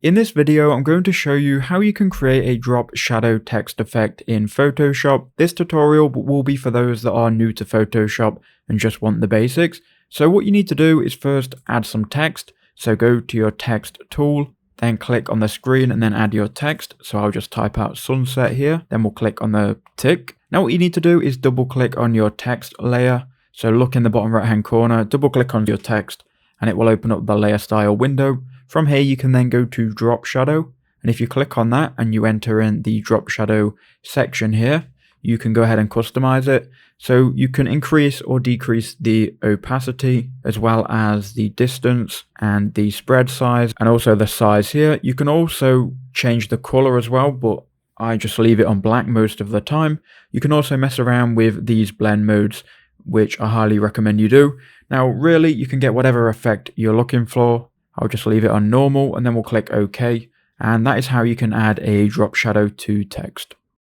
In this video, I'm going to show you how you can create a drop shadow text effect in Photoshop. This tutorial will be for those that are new to Photoshop and just want the basics. So what you need to do is first add some text. So go to your text tool, then click on the screen and then add your text. So I'll just type out sunset here, then we'll click on the tick. Now what you need to do is double click on your text layer. So look in the bottom right hand corner, double click on your text and it will open up the layer style window. From here, you can then go to drop shadow. And if you click on that and you enter in the drop shadow section here, you can go ahead and customize it. So you can increase or decrease the opacity as well as the distance and the spread size and also the size here. You can also change the color as well, but I just leave it on black most of the time. You can also mess around with these blend modes, which I highly recommend you do. Now, really, you can get whatever effect you're looking for. I'll just leave it on normal and then we'll click OK. And that is how you can add a drop shadow to text.